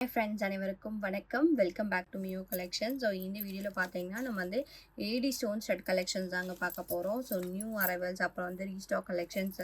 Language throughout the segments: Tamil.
Hi friends, அனைவருக்கும் வணக்கம். வெல்கம் பேக் டு மியூ கலெக்ஷன். ஸோ இந்த வீடியோவில் பார்த்தீங்கன்னா நம்ம வந்து ஏடி ஸ்டோன் ஸ்டட் கலெக்ஷன்ஸ் தாங்க பார்க்க போகிறோம். ஸோ நியூ அரைவல்ஸ், அப்புறம் வந்து ரீஸ்டாக் கலெக்ஷன்ஸ்,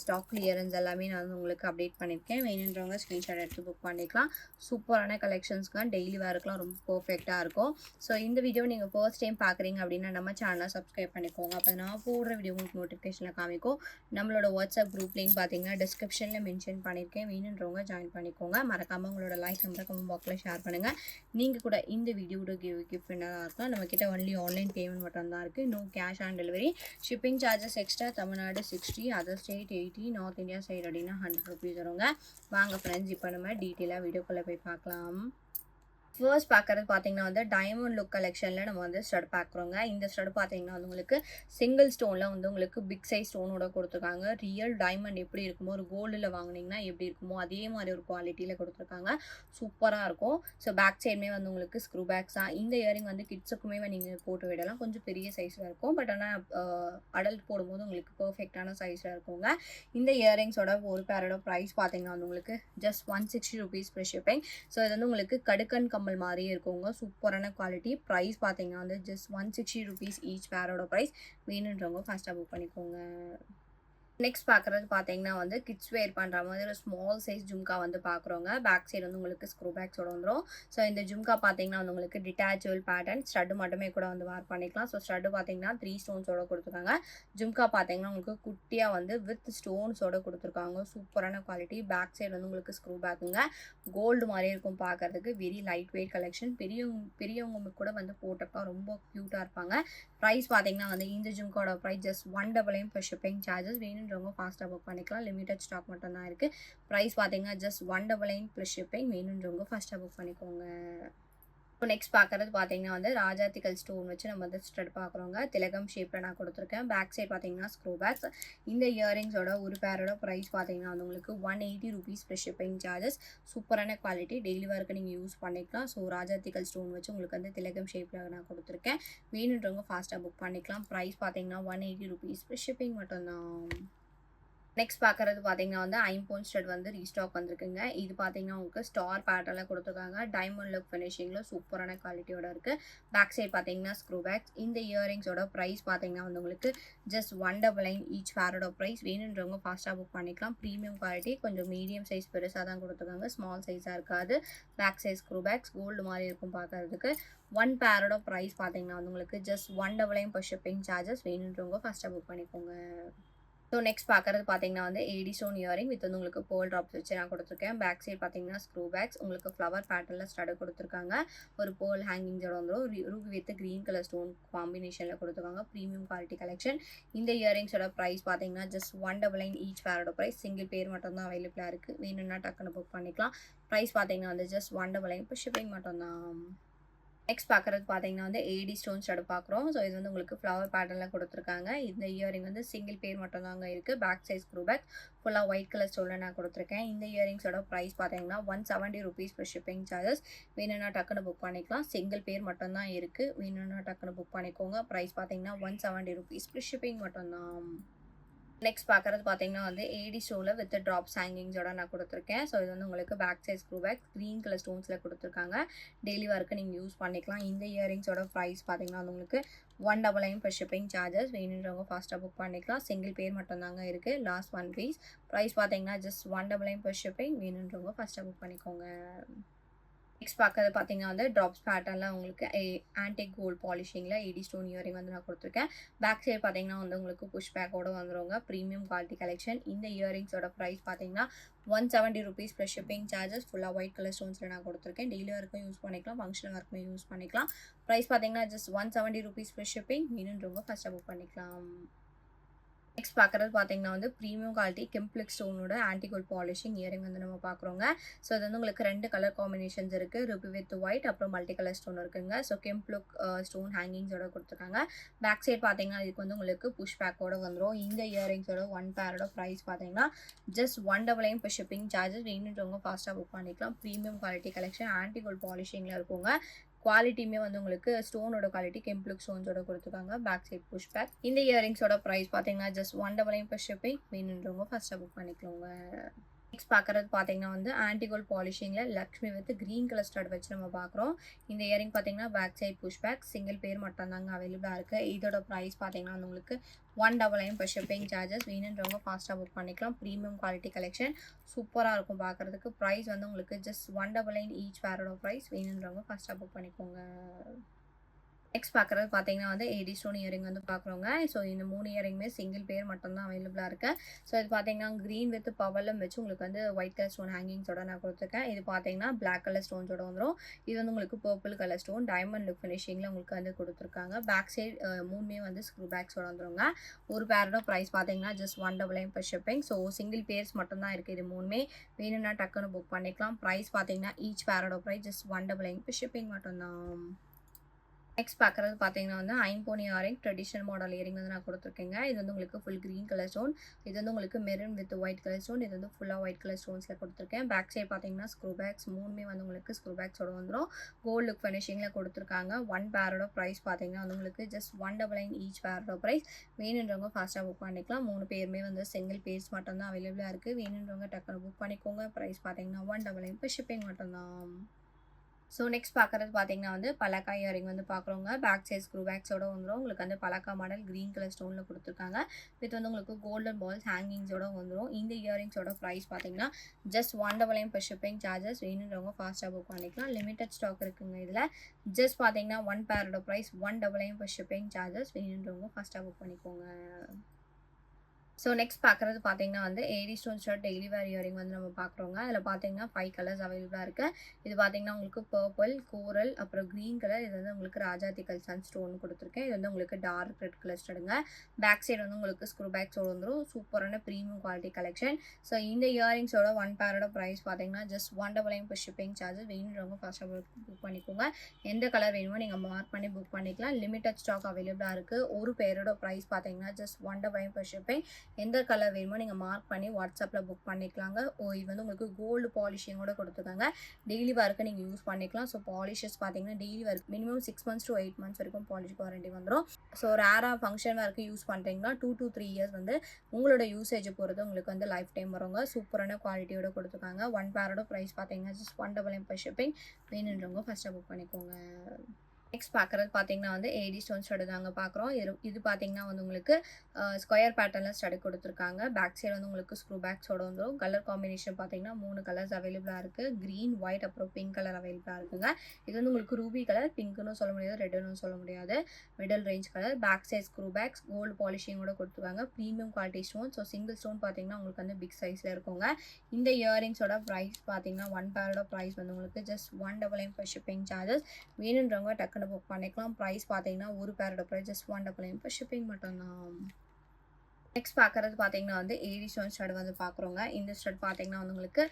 ஸ்டாக் கிளியரன்ஸ் எல்லாமே நான் வந்து உங்களுக்கு அப்டேட் பண்ணியிருக்கேன். வேணுன்றவங்க ஸ்க்ரீன்ஷாட் எடுத்து புக் பண்ணிக்கலாம். சூப்பரான கலெக்ஷன்ஸ்க்கு டெய்லி வேர்க்கெலாம் ரொம்ப பர்ஃபெக்டாக இருக்கும். ஸோ இந்த வீடியோ நீங்கள் ஃபர்ஸ்ட் டைம் பார்க்குறீங்க அப்படின்னா நம்ம சேனலை சப்ஸ்கிரைப் பண்ணிக்கோங்க. அப்போ நான் போடுற வீடியோ உங்களுக்கு நோட்டிஃபிகேஷனில் காமிக்கும். நம்மளோட வாட்ஸ்அப் குரூப் லிங்க் பார்த்தீங்கன்னா டிஸ்கிரிப்ஷனில் மென்ஷன் பண்ணியிருக்கேன். வேணுன்றவங்க ஜாயின் பண்ணிக்கோங்க. மறக்காமல் உங்களோட லைக் நம்பரை கமெண்ட் பாக்ஸில் ஷேர் பண்ணுங்கள். நீங்கள் கூட இந்த வீடியோட கிஃப்ட் வின்னராக இருக்கலாம். நம்மக்கிட்ட ஒன்லி ஆன்லைன் பேமெண்ட் மட்டும் தான் இருக்குது. No cash on delivery. Shipping charges extra. Tamil Nadu 60, other state 80, north India side அப்படின்னா 100 ருபீஸ் வருங்க. வாங்க ஃப்ரெண்ட்ஸ், இப்போ நம்ம டீட்டெயிலாக வீடியோக்குள்ளே போய் பார்க்கலாம். ஃபர்ஸ்ட் பார்க்குறது பார்த்தீங்கன்னா வந்து டைமண்ட் லுக் கலெக்ஷனில் நம்ம வந்து ஸ்டட் பார்க்குறோங்க. இந்த ஸ்டட் பார்த்தீங்கன்னா வந்து உங்களுக்கு சிங்கிள் ஸ்டோனில் வந்து உங்களுக்கு பிக் சைஸ் ஸ்டோனோட கொடுத்துருக்காங்க. ரியல் டைமண்ட் எப்படி இருக்குமோ, ஒரு கோல்டில் வாங்கினீங்கன்னா எப்படி இருக்குமோ அதே மாதிரி ஒரு குவாலிட்டியில் கொடுத்துருக்காங்க. சூப்பராக இருக்கும். ஸோ பேக் சைடுமே வந்து உங்களுக்கு ஸ்க்ரூ பேக்ஸ் தான். இந்த இயரிங் வந்து கிட்ஸுக்குமே நீங்கள் போட்டு விடலாம். கொஞ்சம் பெரிய சைஸில் இருக்கும். பட் ஆனால் அடல்ட் போடும்போது உங்களுக்கு பர்ஃபெக்டான சைஸில் இருக்குங்க. இந்த இயரிங்ஸோட ஒரு பேரோட ப்ரைஸ் பார்த்தீங்கன்னா வந்து உங்களுக்கு just 160 rupees plus shipping. So இது வந்து உங்களுக்கு கடுக்கன் கம்மல் மாதிரியே இருக்குங்க. சூப்பரான குவாலிட்டி. ப்ரைஸ் பார்த்தீங்கன்னா வந்து ஜஸ்ட் 160 ருபீஸ் ஈச் பேரோட ப்ரைஸ். வேணுன்றவங்க ஃபாஸ்ட்டாக புக் பண்ணிக்கோங்க. நெக்ஸ்ட் பார்க்குறது பார்த்தீங்கன்னா வந்து கிட்ஸ் வேர் பண்ணுற மாதிரி ஒரு ஸ்மால் சைஸ் ஜும்கா வந்து பார்க்குறோங்க. பேக் சைடு வந்து உங்களுக்கு ஸ்க்ரூ பேக்ஸோட வந்துடும். ஸோ இந்த ஜும்கா பார்த்தீங்கன்னா வந்து உங்களுக்கு டிட்டாச்சபிள் பேட்டர்ன், ஸ்டட்டு மட்டுமே கூட வந்து வேர் பண்ணிக்கலாம். ஸோ ஸ்டட்டு பார்த்தீங்கன்னா 3 ஸ்டோன்ஸோட கொடுத்துருக்காங்க. ஜும்கா பார்த்தீங்கன்னா உங்களுக்கு குட்டியாக வந்து வித் ஸ்டோன்ஸோட கொடுத்துருக்காங்க. சூப்பரான குவாலிட்டி. பேக் சைடு வந்து உங்களுக்கு ஸ்க்ரூ பேக்குங்க. கோல்டு மாதிரியே இருக்கும் பார்க்கறதுக்கு. Very light weight collection. பெரியவங்க கூட வந்து போட்டப்பா ரொம்ப க்யூட்டாக இருப்பாங்க. ப்ரைஸ் பார்த்தீங்கன்னா வந்து இந்த ஜும்காவோட price just 199 plus shipping charges. வேணுன்றவங்க ஃபாஸ்ட்டாக புக் பண்ணிக்கலாம். லிமிடெட் ஸ்டாக் மட்டும் தான் இருக்குது. ப்ரைஸ் பார்த்தீங்கன்னா ஜஸ்ட் 199 ப்ளஸ் ஷிப்பிங். வேணுன்றவங்க ஃபாஸ்ட்டாக புக் பண்ணிக்கோங்க. இப்போ நெக்ஸ்ட் பார்க்குறது பார்த்தீங்கன்னா வந்து ராஜாத்திக்கல் ஸ்டோன் வச்சு நம்ம வந்து ஸ்டட் பார்க்குறோங்க. திலகம் ஷேப்பில் நான் கொடுத்துருக்கேன். பேக் சைட் பார்த்தீங்கன்னா ஸ்க்ரூ பேக்ஸ். இந்த இயரிங்ஸோட ஒரு பேரோட ப்ரைஸ் பார்த்தீங்கன்னா வந்து உங்களுக்கு 180 ருபீஸ் ப்ளஸ் ஷிப்பிங் சார்ஜஸ். சூப்பரான குவாலிட்டி. டெய்லி ஒர்க்கு நீங்கள் யூஸ் பண்ணிக்கலாம். ஸோ ராஜாத்திக்கல் ஸ்டோன் வச்சு உங்களுக்கு வந்து திலகம் ஷேப்பில் நான் கொடுத்துருக்கேன். வேணுன்றவங்க ஃபாஸ்ட்டாக புக் பண்ணிக்கலாம். ப்ரைஸ் பார்த்தீங்கன்னா 180 ருபீஸ் ப்ளஸ் ஷிப்பிங் மட்டும்தான். நெக்ஸ்ட் பார்க்குறது பார்த்தீங்கன்னா வந்து ஐம்போன் ஸ்டட் வந்து ரீஸ்டாக் வந்திருக்குங்க. இது பார்த்தீங்கன்னா உங்களுக்கு ஸ்டார் பேட்டர்னில் கொடுத்துருக்காங்க. டைமண்ட் லுக் ஃபினிஷிங்கில் சூப்பரான குவாலிட்டியோட இருக்குது. பேக் சைட் பார்த்தீங்கன்னா ஸ்க்ரூ பேக்ஸ். இந்த இயரிங்ஸோட ப்ரைஸ் பார்த்தீங்கன்னா வந்து உங்களுக்கு ஜஸ்ட் 199 ஈச் பேரோட ப்ரைஸ். வேணுன்றவங்க ஃபாஸ்ட்டாக புக் பண்ணிக்கலாம். Premium quality. கொஞ்சம் மீடியம் சைஸ் பெருசாக தான் கொடுத்துருக்காங்க. ஸ்மால் சைஸாக இருக்காது. Back side screw backs gold மாதிரி இருக்கும் பார்க்கறதுக்கு. ஒன் பேரோட ப்ரைஸ் பார்த்தீங்கன்னா வந்து உங்களுக்கு ஜஸ்ட் 199 per ஷிப்பிங் சார்ஜஸ். வேணுன்றவங்க ஃபாஸ்ட்டாக புக் பண்ணிக்கோங்க. ஸோ நெக்ஸ்ட் பார்க்குறது பார்த்தீங்கன்னா வந்து ஏடி ஸ்டோன் இயரிங் வித் வந்து உங்களுக்கு பேர்ல் ட்ராப்ஸ் வச்சு நான் கொடுத்துருக்கேன். பேக் சைட் பார்த்தீங்கன்னா ஸ்க்ரூ பேக்ஸ். உங்களுக்கு ஃப்ளவர் பேட்டர்னில் ஸ்டட் கொடுத்துருக்காங்க. ஒரு பேர்ல் ஹேங்கிங்ஸோட வந்துடும். Ruby with green colour stone காம்பினேஷனில் கொடுத்துருக்காங்க. Premium quality collection. இந்த இயரிங்ஸோட ப்ரைஸ் பார்த்தீங்கன்னா ஜஸ்ட் 199 ஈச் பேரோட ப்ரைஸ். சிங்கிள் பேர் மட்டும் தான் அவைலபிளாக இருக்குது. வேணும்னா டக்குன்னு புக் பண்ணிக்கலாம். ப்ரைஸ் பார்த்தீங்கன்னா வந்து ஜஸ்ட் 199 இப்போ ஷிப்பிங் மட்டும்தான். நெக்ஸ்ட் பார்க்குறது பார்த்தீங்கன்னா வந்து ஏடி ஸ்டோன் ஸ்டட் பார்க்குறோம். ஸோ இது வந்து உங்களுக்கு ஃப்ளவர் பேட்டர்னில் கொடுத்துருக்காங்க. இந்த இயரிங் வந்து சிங்கிள் பேர் மட்டும் தாங்க இருக்குது. பேக் சைஸ் ஸ்க்ரூ பேக் ஃபுல்லாக ஒயிட் கலர் ஸ்டோனில் நான் கொடுத்துருக்கேன். இந்த இயரிங்ஸோட ப்ரைஸ் பார்த்தீங்கன்னா 170 ருபீஸ் ப்ளஸ் ஷிப்பிங் சார்ஜஸ். வேணும்னா டக்குன்னு புக் பண்ணிக்கலாம். சிங்கிள் பேர் மட்டும் தான் இருக்குது. வேணும்னா டக்குன்னு புக் பண்ணிக்கோங்க. ப்ரைஸ் பார்த்தீங்கன்னா 170 ருபீஸ் ப்ளஸ் ஷிப்பிங் மட்டும்தான். நெக்ஸ்ட் பார்க்குறது பார்த்தீங்கன்னா வந்து ஏடி ஸ்டோனில் வித் ட்ராப்ஸ் ஹேங்கிங்ஸோட நான் கொடுத்துருக்கேன். ஸோ இது வந்து உங்களுக்கு back side screw back green colour ஸ்டோன்ஸில் கொடுத்துருக்காங்க. டெய்லி ஒர்க்கு நீங்கள் யூஸ் பண்ணிக்கலாம். இந்த இயரிங்ஸோட ப்ரைஸ் பார்த்தீங்கன்னா வந்து உங்களுக்கு 199 per ஷிப்பிங் சார்ஜஸ். வேணுன்றவங்க ஃபாஸ்ட்டாக புக் பண்ணிக்கலாம். சிங்கிள் பேர் மட்டும்தாங்க இருக்குது. Last one piece. ப்ரைஸ் பார்த்தீங்கன்னா ஜஸ்ட் 199 per ஷிப்பிங். வேணுன்றவங்க ஃபாஸ்ட்டாக புக் பண்ணிக்கோங்க. நெக்ஸ்ட் பார்க்கறது பார்த்தீங்கன்னா வந்து ட்ராப்ஸ் பேட்டர்னில் உங்களுக்கு ஆன்டிக் கோல்ட் பாலிஷிங்கில் ஏடி ஸ்டோன் இயரிங் வந்து நான் கொடுத்துருக்கேன். பேக் சைடு பார்த்தீங்கன்னா வந்து உங்களுக்கு புஷ் பேக்கோட வந்துருங்க. Premium quality collection. இந்த இயரிங்ஸோட ப்ரைஸ் பார்த்தீங்கன்னா 170 ருபீஸ் ப்ளஸ் ஷிப்பிங் சார்ஜஸ். ஃபுல்லாக ஒயிட் கலர் ஸ்டோன்ஸில் நான் கொடுத்துருக்கேன். டெய்லி ஒர்க்கும் யூஸ் பண்ணிக்கலாம். ஃபங்க்ஷனல் ஒர்க்குமே யூஸ் பண்ணிக்கலாம். ப்ரைஸ் பார்த்தீங்கன்னா ஜஸ்ட் 170 ருபீஸ் ப்ளஸ் ஷிப்பிங். வேணுன்றவங்க ஃபஸ்ட்டாக புக் பண்ணிக்கலாம். நெக்ஸ்ட் பார்க்குறது பார்த்தீங்கன்னா வந்து ப்ரீமியம் குவாலிட்டி கெம்ப்ளிக் ஸ்டோனோட ஆன்டிகோல்ட் பாலிஷிங் இயரிங் வந்து நம்ம பார்க்குறோங்க. ஸோ இது வந்து உங்களுக்கு 2 கலர் காம்பினேஷன்ஸ் இருக்குது. ரூபி வித் ஒயிட், அப்புறம் மல்டி கலர் ஸ்டோன் இருக்குங்க. ஸோ கெம்ப்ளுக் ஸ்டோன் ஹேங்கிங்ஸோட கொடுத்துருக்காங்க. பேக் சைட் பார்த்தீங்கன்னா இதுக்கு வந்து உங்களுக்கு புஷ் பேக்கோட வந்துடும். இந்த இயரிங்ஸோட ஒன் பேரோட ப்ரைஸ் பார்த்தீங்கன்னா ஜஸ்ட் 199 per ஷிப்பிங் சார்ஜஸ். வேணுன்றவங்க ஃபாஸ்ட்டாக புக் பண்ணிக்கலாம். ப்ரீமியம் குவாலிட்டி கலெக்ஷன் ஆன்டிகோல்ட் பாலிஷிங்கில் இருக்குங்க. குவாலிட்டியுமே வந்து உங்களுக்கு ஸ்டோனோட குவாலிட்டி கெம்ப்ளுக் ஸ்டோன்ஸோட கொடுத்துருக்காங்க. Back side push back. இந்த இயரிங்ஸோட ப்ரைஸ் பார்த்தீங்கன்னா ஜஸ்ட் 199 per ஷிப்பிங். வேணுன்றவங்க ஃபஸ்ட்டாக புக் பண்ணிக்கோங்க. நெக்ஸ்ட் பார்க்குறது பார்த்தீங்கன்னா வந்து ஆன்டிகோல்ட் பாலிஷிங்கில் Lakshmi with green colour stud வச்சு நம்ம பார்க்குறோம். இந்த இயரிங் பார்த்தீங்கன்னா back side push back single pair மட்டும் தாங்க அவைலபிளாக இருக்குது. இதோட ப்ரைஸ் பார்த்தீங்கன்னா வந்து உங்களுக்கு 199 per ஷிப்பிங் சார்ஜஸ். வேணுன்றவங்க ஃபாஸ்ட்டாக புக் பண்ணிக்கலாம். ப்ரீமியம் குவாலிட்டி கலெக்ஷன் சூப்பராக இருக்கும் பார்க்குறதுக்கு. ப்ரைஸ் வந்து உங்களுக்கு ஜஸ்ட் 199 ஈச் பேரோட ப்ரைஸ். வேணுன்றவங்க ஃபாஸ்ட்டாக புக் பண்ணிக்கோங்க. நெக்ஸ்ட் பார்க்குறது பார்த்தீங்கன்னா வந்து ஏடி ஸ்டோன் இயரிங் வந்து பார்க்குறோங்க. ஸோ இந்த 3 இயரிங்குமே சிங்கிள் பேர் மட்டும் தான் அவைலபிளாக இருக்குது. ஸோ இது பார்த்தீங்கன்னா க்ரீன் வித் பவர்லம் வச்சு உங்களுக்கு வந்து ஒயிட் கலர் ஸ்டோன் ஹேங்கிங்ஸோட நான் கொடுத்துருக்கேன். இது பார்த்தீங்கன்னா பிளாக் கலர் ஸ்டோன்ஸோட வந்துடும். இது வந்து உங்களுக்கு purple colour stone diamond look ஃபினிஷிங்கில் உங்களுக்கு வந்து கொடுத்துருக்காங்க. பேக் சைடு 3மே வந்து ஸ்க்ரூ பேக்ஸோட வந்துருங்க. ஒரு பேரோட ப்ரைஸ் பார்த்தீங்கன்னா just 199 per shipping. So single pairs மட்டும் தான் இருக்குது. இது 3மே வேணும்னா டக்குன்னு புக் பண்ணிக்கலாம். ப்ரைஸ் பார்த்தீங்கன்னா ஈச் பேரோட ப்ரைஸ் ஜஸ்ட் 199 per ஷிப்பிங் மட்டும்தான். நெக்ஸ்ட் பார்க்குறது பார்த்தீங்கன்னா வந்து ஐம்போனி இயரிங் ட்ரெடிஷனல் மாடல் இயரிங் வந்து நான் கொடுத்துருக்கேங்க. இது வந்து உங்களுக்கு ஃபுல் க்ரீன் கலர் ஸ்டோன். இது வந்து உங்களுக்கு maroon with white colour stone. இது வந்து ஃபுல்லாக ஒயிட் கலர் ஸ்டோன்ஸில் கொடுத்துருக்கேன். பேக் சைட் பார்த்தீங்கன்னா ஸ்க்ரூ பேக்ஸ் 3மே வந்து உங்களுக்கு ஸ்க்ரூ பேக்ஸோட வந்துடும். கோல்டு லுக் ஃபினிஷிங்கில் கொடுத்துருக்காங்க. ஒன் பேரோட ப்ரைஸ் பார்த்தீங்கன்னா வந்து உங்களுக்கு ஜஸ்ட் 199 ஈச் பேரோட ப்ரைஸ். வேணுன்றவங்க ஃபாஸ்ட்டாக புக் பண்ணிக்கலாம். 3 பேருமே வந்து சிங்கிள் பேர்ஸ் மட்டும் தான் அவைலபிளாக இருக்குது. வேணுன்றவங்க டக்குன்னு புக் பண்ணிக்கோங்க. ப்ரைஸ் பார்த்தீங்கன்னா 199 per ஷிப்பிங் மட்டும்தான். ஸோ நெக்ஸ்ட் பார்க்குறது பார்த்தீங்கன்னா வந்து பலக்கா இயரிங் வந்து பார்க்குறோங்க. பேக் சைட் ஸ்க்ரூ பேக்ஸோட வந்துடும். உங்களுக்கு வந்து பலக்கா மாடல் க்ரீன் கலர் ஸ்டோனில் கொடுத்துருக்காங்க. வித் வந்து உங்களுக்கு கோல்டன் பால்ஸ் ஹேங்கிங்ஸோட வந்துடும். இந்த இயரிங்ஸோட ப்ரைஸ் பார்த்தீங்கன்னா ஜஸ்ட் 199 per ஷிப்பிங் சார்ஜஸ். வேணுன்றவங்க ஃபாஸ்ட்டாக புக் பண்ணிக்கலாம். லிமிடெட் ஸ்டாக் இருக்குங்க இதில். ஜஸ்ட் பார்த்தீங்கன்னா ஒன் பேரோட ப்ரைஸ் 199 per ஷிப்பிங் சார்ஜஸ். வேணுன்றவங்க ஃபாஸ்ட்டாக புக் பண்ணிக்கோங்க. ஸோ நெக்ஸ்ட் பார்க்குறது பார்த்தீங்கன்னா வந்து AD stone short daily wear earring வந்து நம்ம பார்க்குறோங்க. அதில் பார்த்தீங்கன்னா 5 கலர்ஸ் அவைலபிளாக இருக்குது. இது பார்த்தீங்கன்னா உங்களுக்கு பர்பிள், கோரல், அப்புறம் க்ரீன் கலர். இது வந்து உங்களுக்கு ராஜாத்திக்கல் சன் ஸ்டோன் கொடுத்துருக்கேன். இது வந்து உங்களுக்கு டார்க் ரெட் கலர் ஸ்டடுங்க. பேக் சைடு வந்து உங்களுக்கு ஸ்க்ரூ பேக்ஸோட வந்துடும். சூப்பரான ப்ரீமியம் குவாலிட்டி கலெக்ஷன். ஸோ இந்த இயரிங்ஸோட ஒன் பேரோட ப்ரைஸ் பார்த்தீங்கன்னா ஜஸ்ட் 199 per ஷிப்பிங் சார்ஜஸ். வேணுன்றவங்க ஃபாஸ்ட்டாக புக் பண்ணிக்கோங்க. எந்த கலர் வேணுமோ நீங்கள் மார்க் பண்ணி புக் பண்ணிக்கலாம். லிமிடெட் ஸ்டாக் அவைலபிளாக இருக்குது. ஒரு பேரோட ப்ரைஸ் பார்த்தீங்கன்னா ஜஸ்ட் 199 per ஷிப்பிங். எந்த கலர் வேணுமோ நீங்கள் மார்க் பண்ணி வாட்ஸ்அப்பில் புக் பண்ணிக்கலாங்க. இது வந்து உங்களுக்கு கோல்டு பாலிஷிங்கோட கொடுத்துருக்காங்க. டெய்லி ஒர்க்கு நீங்கள் யூஸ் பண்ணிக்கலாம். ஸோ பாலிஷஸ் பார்த்தீங்கன்னா daily work minimum 6 months to 8 months வரைக்கும் பாலிஷ் வாரண்டி வந்துடும். ஸோ ரேராக ஃபங்க்ஷன் ஒர்க்கு யூஸ் பண்ணுறீங்கன்னா 2 to 3 years வந்து உங்களோட யூசேஜை பொறுத்து உங்களுக்கு வந்து லைஃப் டைம் வருங்க. சூப்பரான குவாலிட்டியோட கொடுத்துருக்காங்க. ஒன் பேரோட ப்ரைஸ் பார்த்தீங்கன்னா ஜஸ்ட் 199 per ஷிப்பிங். வேணுன்றவங்க ஃபஸ்ட்டாக புக் பண்ணிக்கோங்க. நெக்ஸ்ட் பார்க்குறது பார்த்தீங்கன்னா வந்து ஏடி ஸ்டோன் ஸ்டடு தாங்க பார்க்குறோம். இது பார்த்தீங்கன்னா வந்து உங்களுக்கு ஸ்கொயர் பேட்டர்னில் ஸ்டடு கொடுத்துருக்காங்க. பேக் சைடு வந்து உங்களுக்கு ஸ்க்ரூ பேக்ஸோட வந்துடும். கலர் காம்பினேஷன் பார்த்தீங்கன்னா 3 கலர்ஸ் அவைலபிளாக இருக்குது. க்ரீன், ஒயிட், அப்புறம் பிங்க் கலர் அவைலபிளாக இருக்குங்க. இது வந்து உங்களுக்கு ரூபி கலர், பிங்க்னு சொல்ல முடியாது, ரெட்டுன்னு சொல்ல முடியாது, middle range colour. Back side screw backs gold பாலிஷிங்கோட கொடுத்துருக்காங்க. Premium quality stone. So single stone பார்த்தீங்கன்னா உங்களுக்கு வந்து பிக் சைஸில் இருக்குங்க. இந்த இயரிங்ஸோட ப்ரைஸ் பார்த்தீங்கன்னா ஒன் பேரோட ப்ரைஸ் வந்து உங்களுக்கு ஜஸ்ட் 199 per ஷிப்பிங் சார்ஜஸ். வேணுன்றவங்க டக்குன்னு புக் பண்ணிக்கலாம். ப்ரைஸ் பார்த்தீங்கன்னா ஒரு பேரோட ப்ரைஸ் ஜஸ்ட் 199 per ஷிப்பிங் மட்டும்தான். நெக்ஸ்ட் பார்க்குறது பார்த்தீங்கன்னா வந்து ஏடி ஸ்டோன் ஸ்டட் வந்து பார்க்குறோங்க. இந்த ஸ்டட் பார்த்தீங்கன்னா வந்து உங்களுக்கு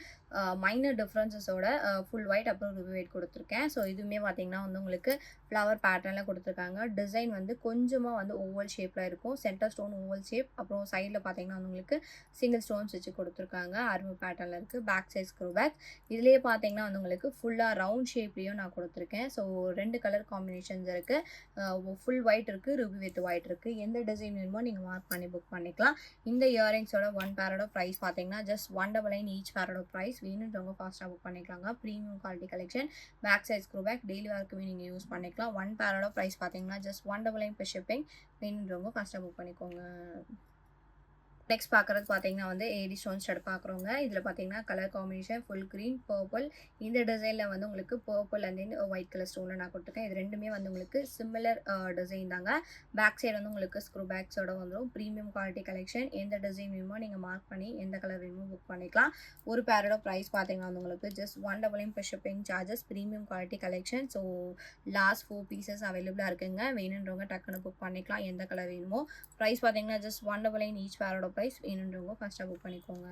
மைனர் டிஃப்ரென்சஸோட ஃபுல் ஒயிட் அப்புறம் ரூபி ஒயிட் கொடுத்துருக்கேன். ஸோ இதுவுமே பார்த்தீங்கன்னா வந்து உங்களுக்கு ஃப்ளவர் பேட்டர்னில் கொடுத்துருக்காங்க. டிசைன் வந்து கொஞ்சமாக வந்து ஓவல் ஷேப்பில் இருக்கும். சென்டர் ஸ்டோன் ஓவல் ஷேப், அப்புறம் சைடில் பார்த்தீங்கன்னா வந்து உங்களுக்கு சிங்கிள் ஸ்டோன்ஸ் வச்சு கொடுத்துருக்காங்க. அரும்பு பேட்டர்னில் இருக்குது. Back side screw back. இதுலேயே பார்த்தீங்கன்னா வந்து உங்களுக்கு ஃபுல்லாக ரவுண்ட் ஷேப்லேயும் நான் கொடுத்துருக்கேன். ஸோ 2 கலர் காம்பினேஷன்ஸ் இருக்குது. ஃபுல் ஒயிட் இருக்குது, ரூபி வித் ஒயிட் இருக்குது. எந்த டிசைன் வேணுமோ நீங்கள் மார்க் பண்ணி புக் பண்ணிக்கலாம். இந்த இயரிங்ஸோட ஒன் பேரோட ப்ரைஸ் பார்த்தீங்கன்னா ஜஸ்ட் 199 ஈச் பேரோட ப்ரைஸ். வேணுன்றவங்க ஃபாஸ்ட்டாக புக் பண்ணிக்கலாங்க. Premium quality collection. Back side screw back daily ஒர்க்குமே நீங்கள் யூஸ் பண்ணிக்கலாம். ஒன் பேரோட ப்ரைஸ் பார்த்தீங்கன்னா ஜஸ்ட் 199 per ஷிப்பிங். வேணுன்றவங்க ஃபாஸ்ட்டாக புக் பண்ணிக்கோங்க. நெக்ஸ்ட் பார்க்குறது பார்த்தீங்கன்னா வந்து ஏடி ஸ்டோன் ஸ்டட் பார்க்குறோங்க. இதில் பார்த்தீங்கன்னா colour combination full green, purple. இந்த டிசைனில் வந்து உங்களுக்கு purple and then white colour ஸ்டோனில் நான் கொடுத்துருக்கேன். இது ரெண்டுமே வந்து உங்களுக்கு சிமிலர் டிசைன் தாங்க. பேக் சைடு வந்து உங்களுக்கு ஸ்க்ரூ பேக்ஸோட வந்துடும். Premium quality collection. எந்த டிசைன் வேணுமோ நீங்கள் மார்க் பண்ணி எந்த கலர் வேணுமோ புக் பண்ணிக்கலாம். ஒரு பேரோட ப்ரைஸ் பார்த்தீங்கன்னா வந்து உங்களுக்கு just 199 per shipping charges. Premium quality collection. So last 4 pieces அவைலபிளாக இருக்குங்க. வேணுன்றவங்க டக்குன்னு புக் பண்ணிக்கலாம். எந்த கலர் வேணுமோ. ப்ரைஸ் பார்த்தீங்கன்னா ஜஸ்ட் 199 ஈச் பேரோட ப்ரைஸ். வேணுன்றவங்க ஃபஸ்ட்டாக புக் பண்ணிக்கோங்க.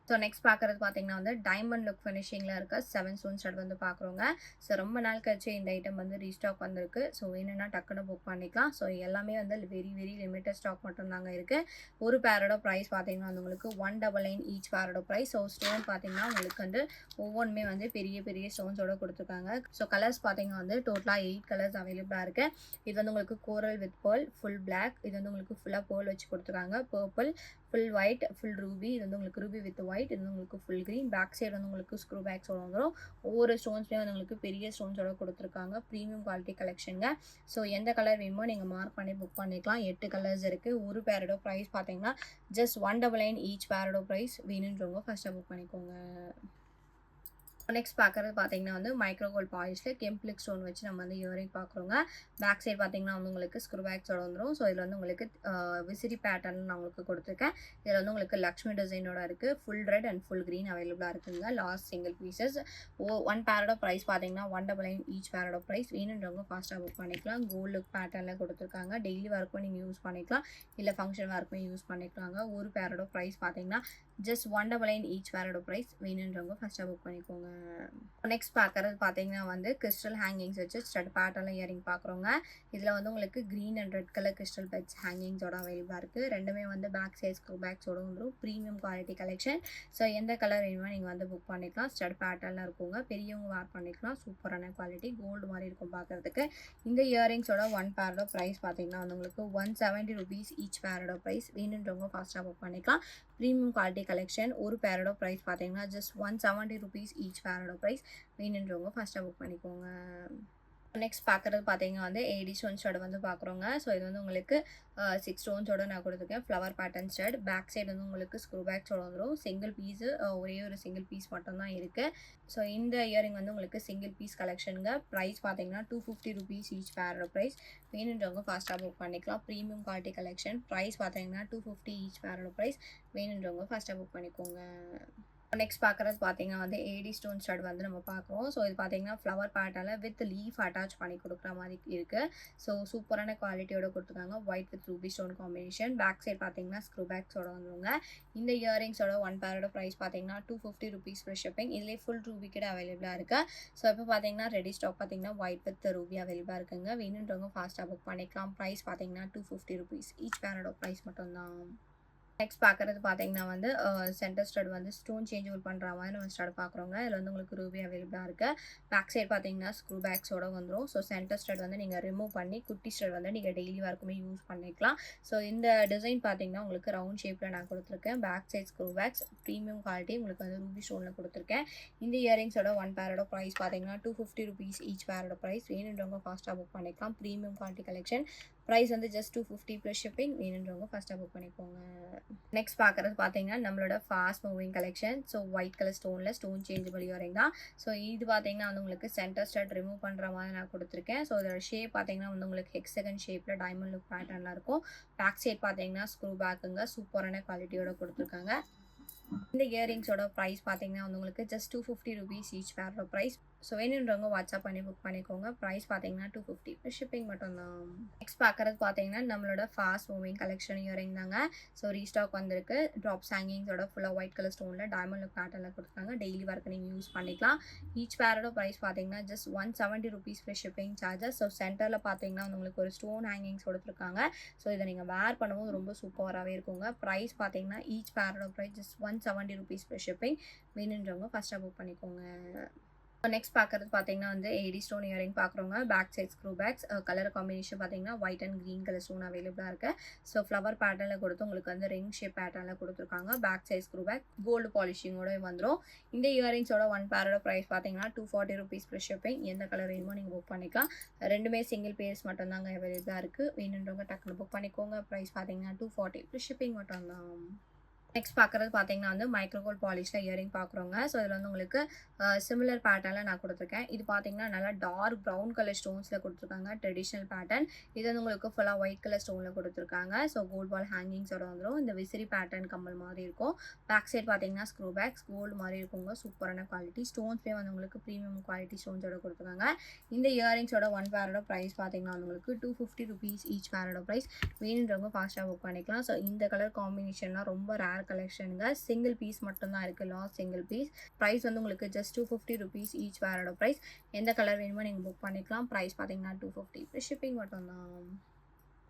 ஸோ நெக்ஸ்ட் பார்க்குறது பார்த்தீங்கன்னா வந்து டைமண்ட் லுக் ஃபினிஷிங்கில் இருக்க 7 ஸ்டோன் ஸ்டட் வந்து பார்க்குறோங்க. ஸோ ரொம்ப நாள் கழிச்சு இந்த ஐட்டம் வந்து ரீஸ்டாக் வந்திருக்கு. ஸோ வேணும்னா டக்குன்னு புக் பண்ணிக்கலாம். ஸோ எல்லாமே வந்து வெரி லிமிட்டட் ஸ்டாக் மட்டும்தாங்க இருக்குது. ஒரு பேரோட ப்ரைஸ் பார்த்தீங்கன்னா வந்து உங்களுக்கு 199 ஈச் பேரோட ப்ரைஸ். ஸோ ஸ்டோன் பார்த்தீங்கன்னா உங்களுக்கு வந்து ஒவ்வொன்றுமே வந்து பெரிய ஸ்டோன்ஸோட கொடுத்துருக்காங்க. ஸோ கலர்ஸ் பார்த்தீங்கன்னா வந்து டோட்டலாக 8 கலர்ஸ் அவைலபிளாக இருக்குது. இது வந்து உங்களுக்கு கோரல் வித் பேர்ல், ஃபுல் பிளாக். இது வந்து உங்களுக்கு ஃபுல்லாக பேர்ல் வச்சு கொடுத்துருக்காங்க. Purple, full white, full Ruby. இது வந்து உங்களுக்கு ரூபி வித் ஒயிட். இது வந்து உங்களுக்கு ஃபுல் க்ரீன். பேக் சைடு வந்து உங்களுக்கு ஸ்க்ரூ பேக்ஸோட வந்துடும். ஒவ்வொரு ஸ்டோன்ஸ்லேயும் வந்து உங்களுக்கு பெரிய ஸ்டோன்ஸோட கொடுத்துருக்காங்க. ப்ரீமியம் குவாலிட்டி கலெக்ஷனுங்க. ஸோ எந்த கலர் வேணுமோ நீங்கள் மார்க் பண்ணி புக் பண்ணிக்கலாம். 8 கலர்ஸ் இருக்குது. ஒரு பேரோட ப்ரைஸ் பார்த்தீங்கன்னா ஜஸ்ட் 199 ஈச் பேரோட ப்ரைஸ். வேணுன்றவங்க ஃபஸ்ட்டாக புக் பண்ணிக்கோங்க. நெக்ஸ்ட் பார்க்குறது பார்த்தீங்கன்னா வந்து மைக்ரோ கோல்ட் பாலிஷில் கெம்ப்ளிக் ஸ்டோன் வச்சு நம்ம வந்து இயரிங் பார்க்குறோங்க. பேக் சைடு பார்த்தீங்கன்னா வந்து உங்களுக்கு ஸ்க்ரூ பேக்ஸோட வந்துடும். ஸோ இதில் வந்து உங்களுக்கு விசிறி பேட்டர்ன் நான் உங்களுக்கு கொடுத்துருக்கேன். இதில் வந்து உங்களுக்கு லக்ஷ்மி டிசைனோட இருக்குது. Full red and full green அவைலபிளாக இருக்குங்க. Last single pieces. ஒன் பேரோட ப்ரைஸ் பார்த்தீங்கன்னா 199 ஈச் பேரோட ப்ரைஸ். வேணுன்றவங்க ஃபாஸ்ட்டாக புக் பண்ணிக்கலாம். கோல்டு லுக் பேட்டர்னில் கொடுத்துருக்காங்க. டெய்லி ஒர்க்கும் நீங்கள் யூஸ் பண்ணிக்கலாம், இல்லை ஃபங்க்ஷன் ஒர்க்குமே யூஸ் பண்ணிக்கலாங்க. ஒரு பேரோட ப்ரைஸ் பார்த்தீங்கன்னா ஜஸ்ட் 199 ஈச் பேரோட ப்ரைஸ். வேணுன்றவங்க ஃபஸ்ட்டாக புக் பண்ணிக்கோங்க. நெக்ஸ்ட் பார்க்குறது பார்த்தீங்கன்னா வந்து கிறிஸ்டல் ஹேங்கிங்ஸ் வச்சு ஸ்டட் பேட்டர்னில் இயரிங் பார்க்குறோங்க. இதில் வந்து உங்களுக்கு green and red colour crystal beads ஹேங்கிங்ஸோட அவைலபிளாக இருக்குது. ரெண்டுமே வந்து பேக் சைஸ் ஸ்க்ரூ பேக்ஸோட வந்துடும். Premium quality collection. ஸோ எந்த கலர் வேணுமோ நீங்கள் வந்து புக் பண்ணிக்கலாம். ஸ்டட் பேட்டர்னில் இருக்குங்க. பெரியவங்க வேர் பண்ணிக்கலாம். சூப்பரான குவாலிட்டி, கோல்டு மாதிரி இருக்கும் பார்க்குறதுக்கு. இந்த இயரிங்ஸோட ஒன் பேரோட ப்ரைஸ் பார்த்தீங்கன்னா வந்து உங்களுக்கு 170 rupees ஈச் பேரோட ப்ரைஸ். வேணுன்றவங்க ஃபாஸ்ட்டாக புக் பண்ணிக்கலாம். Premium quality collection. ஒரு பேரோட ப்ரைஸ் பார்த்தீங்கன்னா ஜஸ்ட் 170 rupees ஈச் பேரோட ப்ரைஸ். வேணுன்றவங்க ஃபஸ்ட்டாக புக் பண்ணிக்கோங்க. நெக்ஸ்ட் பார்க்குறது பார்த்தீங்கன்னா வந்து 80 ஸ்டோன்ஸோட வந்து பார்க்குறோங்க. ஸோ இது வந்து உங்களுக்கு 6 ஸ்டோன்ஸோட நான் கொடுத்துருக்கேன். Flower pattern stud. Back side வந்து உங்களுக்கு ஸ்க்ரூ பேக்ஸோட வந்துடும். சிங்கிள் பீஸு, ஒரே ஒரு சிங்கிள் பீஸ் மட்டும்தான் இருக்குது. ஸோ இந்த இயரிங் வந்து உங்களுக்கு சிங்கிள் பீஸ் கலெக்ஷனுங்க. ப்ரைஸ் பார்த்தீங்கன்னா 250 rupees ஈச் பேரோட ப்ரைஸ். வேணுன்றவங்க ஃபாஸ்ட்டாக புக் பண்ணிக்கலாம். Premium quality collection. ப்ரைஸ் பார்த்தீங்கன்னா 250 ஈச் பேரோட ப்ரைஸ். வேணுன்றவங்க ஃபாஸ்ட்டாக புக் பண்ணிக்கோங்க. நெக்ஸ்ட் பார்க்குறது பார்த்தீங்கன்னா வந்து 80 ஸ்டோன் ஸ்டட் வந்து நம்ம பார்க்குறோம். ஸோ இது பார்த்தீங்கன்னா ஃப்ளவர் பேட்டர்னில் வித் லீஃப் அட்டாச் பண்ணி கொடுக்குற மாதிரி இருக்குது. ஸோ சூப்பரான குவாலிட்டியோட கொடுத்துருக்காங்க. White with ruby stone combination. Back side பார்த்தீங்கன்னா ஸ்க்ரூ பேக்ஸோட வந்துருங்க. இந்த இயரிங்ஸோட ஒன் பேரோட ப்ரைஸ் பார்த்தீங்கன்னா 250 rupees ஃப்ரீ ஷிப்பிங். இதிலே ஃபுல் ரூபி கிட்ட அவைலபிளாக இருக்குது. ஸோ இப்போ பார்த்தீங்கன்னா ரெடி ஸ்டாக் பார்த்தீங்கன்னா ஒயிட் வித் ரூபி அவைலபிளாக இருக்குங்க. வேணுன்றவங்க ஃபாஸ்ட்டாக புக் பண்ணிக்கலாம். ப்ரைஸ் பார்த்தீங்கன்னா 250 rupees ஈச் பேரோட ப்ரைஸ் மட்டும்தான். நெக்ஸ்ட் பார்க்குறது பார்த்தீங்கன்னா வந்து சென்டர் ஸ்டட் வந்து ஸ்டோன் சேஞ்ச் ஓவர் பண்ணுற மாதிரி நம்ம ஸ்டட் பார்க்குறோங்க. இதில் வந்து உங்களுக்கு ரூபி அவைலபிளாக இருக்குது. பேக் சைட் பார்த்தீங்கன்னா ஸ்க்ரூ பேக்ஸோட வந்துடும். ஸோ சென்டர் ஸ்டட் வந்து நீங்கள் ரிமூவ் பண்ணி குட்டி ஸ்டட் வந்து நீங்கள் டெய்லி ஒர்க்குமே யூஸ் பண்ணிக்கலாம். ஸோ இந்த டிசைன் பார்த்தீங்கன்னா உங்களுக்கு ரவுண்ட் ஷேப்பில் நான் கொடுத்துருக்கேன். Back side screw backs premium quality உங்களுக்கு வந்து ரூபி ஸ்டோனில் கொடுத்துருக்கேன். இந்த இயரிங்ஸோட ஒன் பேரோட ப்ரைஸ் பார்த்தீங்கன்னா 250 rupees ஈச் பேரோட ப்ரைஸ். வேணுன்றவங்க ஃபாஸ்ட்டாக புக் பண்ணிக்கலாம். Premium quality collection. ப்ரைஸ் வந்து ஜஸ்ட் 250 ப்ளஸ் ஷிப்பிங். வேணுன்றவங்க ஃபஸ்ட்டாக புக் பண்ணிக்கோங்க. நெக்ஸ்ட் பார்க்குறது பார்த்தீங்கன்னா நம்மளோட fast moving collection. So white colour ஸ்டோனில் ஸ்டோன் சேஞ்சபிள் இயரிங் தான். ஸோ இது பார்த்தீங்கன்னா வந்து உங்களுக்கு சென்டர் ஸ்டட் ரிமூவ் பண்ணுற மாதிரி நான் கொடுத்துருக்கேன். ஸோ இதோட ஷேப் பார்த்தீங்கன்னா வந்து உங்களுக்கு ஹெக்ஸகன் ஷேப்பில் டைமண்ட் லுக் பேட்டர்னில் இருக்கும். பேக் சைட் பார்த்தீங்கன்னா ஸ்க்ரூ பேக்குங்க. சூப்பரான குவாலிட்டியோட கொடுத்துருக்காங்க. இந்த இயரிங்ஸோட ப்ரைஸ் பார்த்தீங்கன்னா வந்து உங்களுக்கு ஜஸ்ட் 250 rupees ஈச் பேரோட ப்ரைஸ். ஸோ வேணுன்றவங்க வாட்ஸ்அப் பண்ணி புக் பண்ணிக்கோங்க. ப்ரைஸ் பார்த்தீங்கன்னா 250 ஷிப்பிங் மட்டும்தான். நெக்ஸ்ட் பார்க்குறது பார்த்தீங்கன்னா நம்மளோட ஃபாஸ்ட் மூவிங் கலெக்ஷன் இயரிங் தாங்க. ஸோ ரீஸ்டாக் வந்திருக்கு. ட்ராப்ஸ் ஹேங்கிங்ஸோட ஃபுல்லாக ஒயிட் கலர் ஸ்டோனில் டைமண்ட் லுக் பேட்டர்னில் கொடுத்துருக்காங்க. டெய்லி ஒர்க்கு நீங்கள் யூஸ் பண்ணிக்கலாம். ஈச் பேரோட ப்ரைஸ் பார்த்தீங்கன்னா just 170 rupees free shipping charges. So சென்டரில் பார்த்தீங்கன்னா உங்களுக்கு ஒரு ஸ்டோன் ஹேங்கிங்ஸ் கொடுத்துருக்காங்க. ஸோ இதை நீங்கள் வேர் பண்ணும்போது ரொம்ப சூப்பராகவே இருக்குங்க. ப்ரைஸ் பார்த்தீங்கன்னா ஈச் பேரோட price just 170 rupees free shipping. வேணுன்றவங்க ஃபஸ்ட்டாக புக் பண்ணிக்கோங்க. நெக்ஸ்ட் பார்க்குறது பார்த்தீங்கன்னா வந்து 80 ஸ்டோன் இயரிங் பார்க்குறோங்க. Back side screw backs. Colour combination பார்த்தீங்கன்னா white and green colour stone அவைலபிளாக இருக்குது. ஸோ ஃப்ளவர் பேட்டர்னில் கொடுத்து உங்களுக்கு வந்து ரிங் ஷேப் பேட்டர்னில் கொடுத்துருக்காங்க. Back side screw back gold பாலிஷிங்கோட வந்துடும். இந்த இயரிங்ஸோட ஒன் பேரோட ப்ரைஸ் பார்த்தீங்கன்னா 240 rupees ப்ளஸ் ஷிப்பிங். எந்த கலர் வேணுமோ நீங்கள் புக் பண்ணிக்கலாம். ரெண்டுமே சிங்கிள் பேர்ஸ் மட்டும்தாங்க அவைலபிளாக இருக்குது. வேணுன்றவங்க டக்குன்னு புக் பண்ணிக்கோங்க. ப்ரைஸ் பார்த்தீங்கன்னா 240 ப்ளஸ் ஷிப்பிங் மட்டும்தான். நெக்ஸ்ட் பார்க்குறது பார்த்தீங்கன்னா வந்து மைக்ரோ கோல்ட் பாலிஷில் இயரிங் பார்க்குறோங்க. ஸோ இதில் வந்து உங்களுக்கு சிமிலர் பேட்டர்னில் நான் கொடுத்துருக்கேன். இது பார்த்தீங்கன்னா நல்லா டார்க் ப்ரௌன் கலர் ஸ்டோன்ஸில் கொடுத்துருக்காங்க. Traditional pattern. இது வந்து உங்களுக்கு ஃபுல்லாக ஒயிட் கலர் ஸ்டோனில் கொடுத்துருக்காங்க. ஸோ கோல்ட் பால் ஹேங்கிங்ஸோட வந்துடும். இந்த விசிறி பேட்டர்ன் கம்மல் மாதிரி இருக்கும். பேக் சைட் பார்த்தீங்கன்னா ஸ்க்ரூ பேக்ஸ் கோல்டு மாதிரி இருக்குங்க. சூப்பரான குவாலிட்டி. ஸ்டோன்ஸ்லேயே வந்து உங்களுக்கு ப்ரீமியம் குவாலிட்டி ஸ்டோன்ஸோட கொடுத்துருக்காங்க. இந்த இயரிங்ஸோட ஒன் பேரோட ப்ரைஸ் பார்த்தீங்கன்னா வந்து உங்களுக்கு 250 rupees ஈச் பேரோட ப்ரைஸ். வேணுன்றவங்க ஃபாஸ்ட்டாக புக் பண்ணிக்கலாம். ஸோ இந்த கலர் காம்பினேஷன்லாம் ரொம்ப ரேர் கலெக்ஷனுங்க. சிங்கிள் பீஸ் மட்டும்தான் இருக்குது. Last single piece. ப்ரைஸ் வந்து உங்களுக்கு ஜஸ்ட் 250 rupees ஈச் பேரோட ப்ரைஸ். எந்த கலர் வேணுமோ நீங்கள் புக் பண்ணிக்கலாம். ப்ரைஸ் பார்த்தீங்கன்னா 250 ஷிப்பிங் மட்டும்தான்.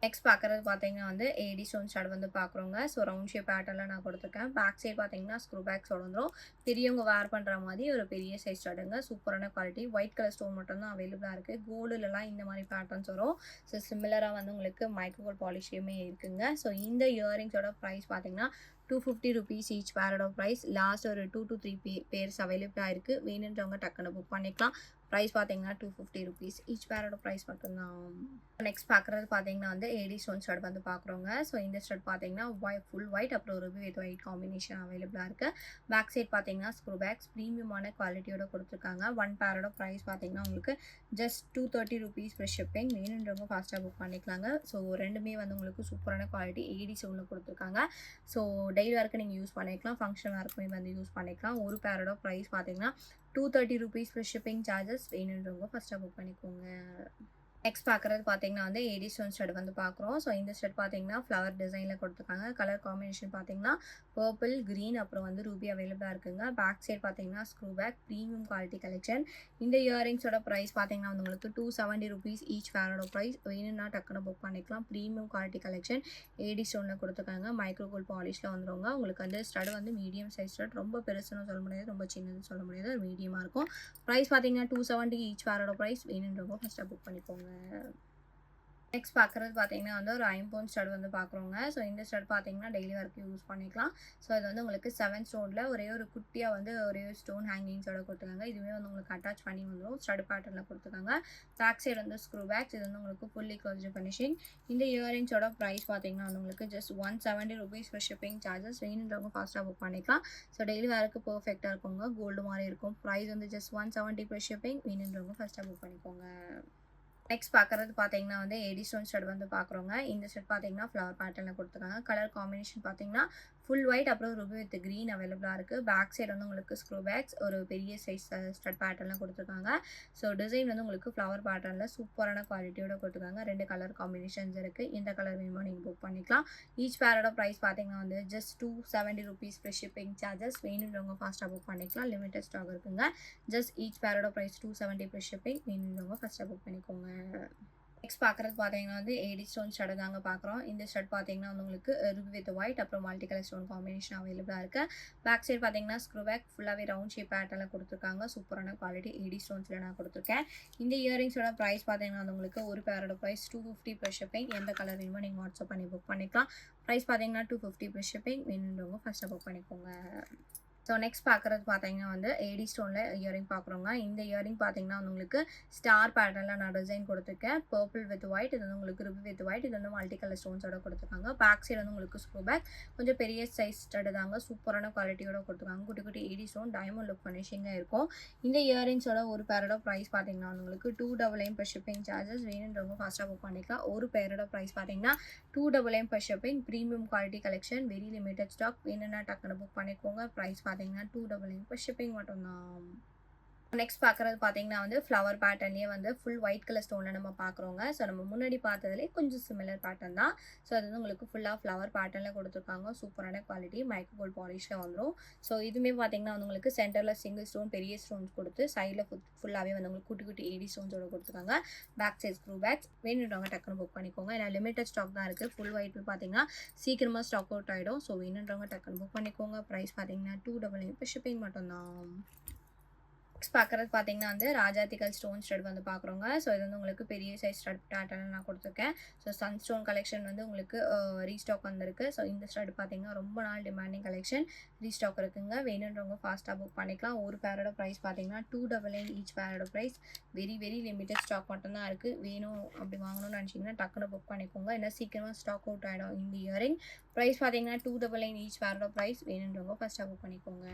நெக்ஸ்ட் பார்க்குறது பார்த்தீங்கன்னா வந்து ஏடி ஸ்டோன் ஸ்டட் வந்து பார்க்குறோங்க. ஸோ ரவுண்ட் ஷேப் பேட்டர்னில் நான் கொடுத்துருக்கேன். பேக் சைடு பார்த்தீங்கன்னா ஸ்க்ரூ பேக்ஸோட வந்துரும். பெரியவங்க வேர் பண்ணுற மாதிரி ஒரு பெரிய சைஸ் ஸ்டட்டுங்க. சூப்பரான குவாலிட்டி. ஒயிட் கலர் ஸ்டோன் மட்டும் தான் அவைலபிளாக இருக்குது. கோல்டுலலாம் இந்த மாதிரி பேட்டர்ன்ஸ் வரும். ஸோ சிமிலராக வந்து உங்களுக்கு மைக்ரோகோல்ட் பாலிஷ்லேயுமே இருக்குங்க. ஸோ இந்த இயரிங்ஸோட ப்ரைஸ் பார்த்தீங்கன்னா ₹250 ஈச் பேரோட ப்ரைஸ். லாஸ்ட் ஒரு 2 to 3 பேர்ஸ் அவைலபிளாக இருக்குது. வேணுன்றவங்க டக்குன்னு புக் பண்ணிக்கலாம். ப்ரைஸ் பார்த்தீங்கன்னா ₹250 ஈச் பேரோட ப்ரைஸ் மட்டும்தான். நெக்ஸ்ட் பார்க்குறது பார்த்தீங்கன்னா வந்து ஏடி ஸ்டோன் ஸ்டட் வந்து பார்க்குறோங்க. ஸோ இந்த ஸ்டட் பார்த்தீங்கன்னா ஃபுல் ஒயிட் அப்புறம் ரூபி வித் ஒயிட் காம்பினேஷன் அவைலபிளாக இருக்குது. பேக் சைட் பார்த்தீங்கன்னா ஸ்க்ரூ பேக்ஸ் ப்ரீமியமான குவாலிட்டியோட கொடுத்துருக்காங்க. ஒன் பேரோட ப்ரைஸ் பார்த்தீங்கன்னா உங்களுக்கு ஜஸ்ட் ₹230 ப்ளஸ் ஷிப்பிங். வேணுன்றவங்க ஃபாஸ்ட்டாக புக் பண்ணிக்கலாங்க. ஸோ ரெண்டுமே வந்து உங்களுக்கு சூப்பரான குவாலிட்டி ஏடி ஸ்டோனில் கொடுத்துருக்காங்க. ஸோ டெய்லி வேர்க்கு நீங்கள் யூஸ் பண்ணிக்கலாம். ஃபங்க்ஷன் வேர்க்குமே வந்து யூஸ் பண்ணிக்கலாம். ஒரு பேரோட ப்ரைஸ் பார்த்தீங்கன்னா ₹230 ப்ளஸ் ஷிப்பிங் சார்ஜஸ். வேணுன்றவங்க ஃபஸ்ட்டாக புக் பண்ணிக்கோங்க. நெக்ஸ்ட் பார்க்குறது பார்த்தீங்கன்னா வந்து ஏடி ஸ்டோன் ஸ்டட் வந்து பார்க்குறோம். ஸோ இந்த ஸ்டட் பார்த்தீங்கன்னா ஃப்ளவர் டிசைனில் கொடுத்துருக்காங்க. கலர் காம்பினேஷன் பார்த்தீங்கன்னா பர்பிள், க்ரீன் அப்புறம் வந்து ரூபி அவைலபிளாக இருக்குங்க. பேக் சைட் பார்த்தீங்கன்னா screw back premium quality collection. இந்த இயரிங்ஸோட ப்ரைஸ் பார்த்தீங்கன்னா வந்து உங்களுக்கு ₹270 ஈச் பேரோட ப்ரைஸ். வேணும்னா டக்குன்னு புக் பண்ணிக்கலாம். ப்ரீமியம் குவாலிட்டி கலெக்ஷன் ஏடி ஸ்டோனில் கொடுத்துருக்காங்க. மைக்ரோகோல்ட் பாலிஷில் வந்துருவாங்க. உங்களுக்கு வந்து ஸ்டட் வந்து மீடியம் சைஸ் ஸ்டட். ரொம்ப பெருசுன்னு சொல்ல முடியாது, ரொம்ப சின்னதுன்னு சொல்ல முடியாது, மீடியமாக இருக்கும். ப்ரைஸ் பார்த்தீங்கன்னா ₹270 ஈச் பேரோட ப்ரைஸ். வேணுன்றவங்க ஃபஸ்ட்டாக புக் பண்ணிக்கோங்க. நெக்ஸ்ட் பார்க்குறது பார்த்தீங்கன்னா வந்து ஒரு ஐம்பவுண்ட் ஸ்டட் வந்து பார்க்குறோங்க. ஸோ இந்த ஸ்டட் பார்த்தீங்கன்னா டெய்லி ஒர்க்கு யூஸ் பண்ணிக்கலாம். ஸோ இது வந்து உங்களுக்கு 7 ஸ்டோனில் ஒரே ஒரு குட்டியாக வந்து ஒரே ஒரு ஸ்டோன் ஹேங்கிங்ஸோட கொடுத்துருக்காங்க. இதுவே வந்து உங்களுக்கு அட்டாச் பண்ணி வந்துடும். ஸ்டட் பேட்டர்னில் கொடுத்துருக்காங்க. பேக் சைடு வந்து ஸ்க்ரூ பேக்ஸ். இது வந்து உங்களுக்கு ஃபுல்லி க்ளோஸ்டு ஃபினிஷிங். இந்த இயரிங்ஸோட ப்ரைஸ் பார்த்தீங்கன்னா வந்து உங்களுக்கு ஜஸ்ட் ₹170 ஃபார் ஷிப்பிங் சார்ஜஸ். வேணுன்றவங்க ஃபாஸ்ட்டாக புக் பண்ணிக்கலாம். ஸோ டெய்லி வேர்க்கு பர்ஃபெக்டாக இருக்குங்க. கோல்டு மாதிரி இருக்கும். ப்ரைஸ் வந்து ஜஸ்ட் ₹170 ஃபார் ஷிப்பிங். வேணுன்றவங்க ஃபஸ்ட்டாக புக் பண்ணிக்கோங்க. நெக்ஸ்ட் பார்க்குறது பார்த்தீங்கன்னா வந்து ஏடி ஸ்டோன் ஸ்டட் வந்து பார்க்குறோங்க. இந்த ஸ்டட் பார்த்தீங்கன்னா ஃப்ளவர் பேட்டர்னில் கொடுத்துருக்காங்க. கலர் காம்பினேஷன் பார்த்தீங்கன்னா ஃபுல் ஒயிட் அப்புறம் ரூபி வித் க்ரீன் அவைலபிளாக இருக்குது. பேக் சைடு வந்து உங்களுக்கு ஸ்க்ரூ பேக்ஸ் ஒரு பெரிய சைஸ் ஸ்டட் பேட்டர்னில் கொடுத்துருக்காங்க. ஸோ டிசைன் வந்து உங்களுக்கு ஃப்ளவர் பேட்டர்னில் சூப்பரான குவாலிட்டியோட கொடுத்துருக்காங்க. 2 கலர் காம்பினேஷன்ஸ் இருக்குது. இந்த கலர் வேணுமோ நீங்கள் புக் பண்ணிக்கலாம். ஈச் பேரோட ப்ரைஸ் பார்த்தீங்கன்னா வந்து ஜஸ்ட் ₹270 ப்ளஸ் ஷிப்பிங் சார்ஜஸ். வேணுன்றவங்க ஃபாஸ்ட்டாக புக் பண்ணிக்கலாம். லிமிட்டட் ஸ்டாக் இருக்குங்க. ஜஸ்ட் ஈச் பேரோட ப்ரைஸ் ₹270 ப்ளஸ் ஷிப்பிங். வேணுன்றவங்க ஃபஸ்ட்டாக புக் பண்ணிக்கோங்க. நெக்ஸ்ட் பார்க்குறது பார்த்தீங்கன்னா வந்து ஏடி ஸ்டோன் ஸ்டட் தாங்க பார்க்குறோம். இந்த ஸ்டட் பார்த்தீங்கன்னா வந்து உங்களுக்கு ரூபி வித் ஒயிட் அப்புறம் மல்டி கலர் ஸ்டோன் காம்பினேஷன் அவைலபிளாக இருக்குது. பேக் சைடு பார்த்தீங்கன்னா ஸ்க்ரூ பேக் ஃபுல்லாகவே ரவுண்ட் ஷேப் பேட்டர்னில் கொடுத்துருக்காங்க. சூப்பரான குவாலிட்டி ஏடி ஸ்டோன்ஸில் நான் கொடுத்துருக்கேன். இந்த இயரிங்ஸோட ப்ரைஸ் பார்த்தீங்கன்னா வந்து உங்களுக்கு ஒரு பேரோட ப்ரைஸ் $250 ப்ளஸ் ஷிப்பிங். எந்த கலர் வேணுமோ நீங்கள் வாட்ஸ்அப் பண்ணி புக் பண்ணிக்கலாம். ப்ரைஸ் பார்த்தீங்கன்னா $250 ப்ளஸ் ஷிப்பிங். வேணுன்றவங்க ஃபஸ்ட்டாக புக் பண்ணிக்கோங்க. ஸோ நெக்ஸ்ட் பார்க்குறது பார்த்தீங்கன்னா வந்து ஏடி ஸ்டோனில் இயரிங் பார்க்குறோங்க. இந்த இயரிங் பார்த்தீங்கன்னா உங்களுக்கு ஸ்டார் பேட்டர்னில் நான் டிசைன் கொடுத்துருக்கேன். Purple with white. இது வந்து உங்களுக்கு ரூபி வித் ஒயிட். இது வந்து மல்டி கலர் ஸ்டோன்ஸோட கொடுத்துருக்காங்க. பேக் சைடு வந்து உங்களுக்கு ஸ்க்ரூ பேக் கொஞ்சம் பெரிய சைஸ் ஸ்டட் தாங்க. சூப்பரான குவாலிட்டியோட கொடுத்துருக்காங்க. குட்டி குட்டி ஏடி ஸ்டோன் டைமண்ட் லுக் ஃபினிஷிங்காக இருக்கும். இந்த இயரிங்ஸோட ஒரு பேரோட ப்ரைஸ் பார்த்தீங்கன்னா உங்களுக்கு $299 per ஷிப்பிங் சார்ஜஸ். வேணுன்றவங்க ஃபாஸ்ட்டாக புக் பண்ணிக்கலாம். ஒரு பேரோட ப்ரைஸ் பார்த்தீங்கன்னா $299 per shipping. Premium quality collection. Very limited stock. வேணும்னா டக்குன்னு புக் பண்ணிக்கோங்க. ப்ரைஸ் பார்த்தீங்கன்னா $299 per ஷிப்பிங் மட்டும்தான். நெக்ஸ்ட் பார்க்குறது பார்த்தீங்கன்னா வந்து ஃப்ளவர் பேட்டர்ன்லேயே வந்து ஃபுல் ஒயிட் கலர் ஸ்டோனில் நம்ம பார்க்குறோங்க. ஸோ நம்ம முன்னாடி பார்த்ததுலேயே கொஞ்சம் சிமிலர் பேட்டர்ன் தான். ஸோ அது வந்து உங்களுக்கு ஃபுல்லாக ஃப்ளவர் பேட்டர்னில் கொடுத்துருக்காங்க. சூப்பரான குவாலிட்டி மைக்ரோகோல்ட் பாலிஷில் வந்துடும். ஸோ இதுவுமே பார்த்தீங்கன்னா வந்து உங்களுக்கு சென்டரில் சிங்கிள் ஸ்டோன் பெரிய ஸ்டோன்ஸ் கொடுத்து சைடில் ஃபுல்லாகவே வந்து உங்களுக்கு குட்டி குட்டி ஏடி ஸ்டோன்ஸோட கொடுத்துருக்காங்க. Back side screw backs. வேணுன்றவங்க டக்குன்னு புக் பண்ணிக்கோங்க. ஏன்னா லிமிட்டட் ஸ்டாக் தான் இருக்குது. ஃபுல் ஒயிட் பார்த்தீங்கன்னா சீக்கிரமாக ஸ்டாக் அவுட் ஆகிடும். ஸோ வேணுன்றவங்க டக்குன்னு புக் பண்ணிக்கோங்க. ப்ரைஸ் பார்த்தீங்கன்னா $299 per ஷிப்பிங் மட்டும்தான். நெக்ஸ்ட் பார்க்குறது பார்த்தீங்கன்னா வந்து ராஜாத்திகல் ஸ்டோன் ஸ்டட் வந்து பார்க்குறோங்க. ஸோ இது வந்து உங்களுக்கு பெரிய சைஸ் ஸ்டட் பேட்டர்ன் நான் கொடுத்துருக்கேன். ஸோ சன் ஸ்டோன் கலெக்ஷன் வந்து உங்களுக்கு ரீஸ்டாக் வந்திருக்கு. ஸோ இந்த ஸ்டட் பார்த்தீங்கன்னா ரொம்ப நாள் டிமாண்டிங் கலெக்ஷன் ரீஸ்டாக் இருக்குங்க. வேணுன்றவங்க ஃபாஸ்ட்டாக புக் பண்ணிக்கலாம். ஒரு பேரோட ப்ரைஸ் பார்த்தீங்கன்னா $299 ஈச் பேரோட price. Very very limited stock மட்டும்தான் இருக்குது. வேணும் அப்படி வாங்கணும்னு நினச்சிங்கன்னா டக்குன்னு புக் பண்ணிக்கோங்க. ஏன்னா சீக்கிரமாக ஸ்டாக் அவுட் ஆகிடும் இந்த இயரிங். ப்ரைஸ் பார்த்தீங்கன்னா $299 ஈச் பேரோட ப்ரைஸ். வேணுன்றவங்க ஃபஸ்ட்டாக புக் பண்ணிக்கோங்க.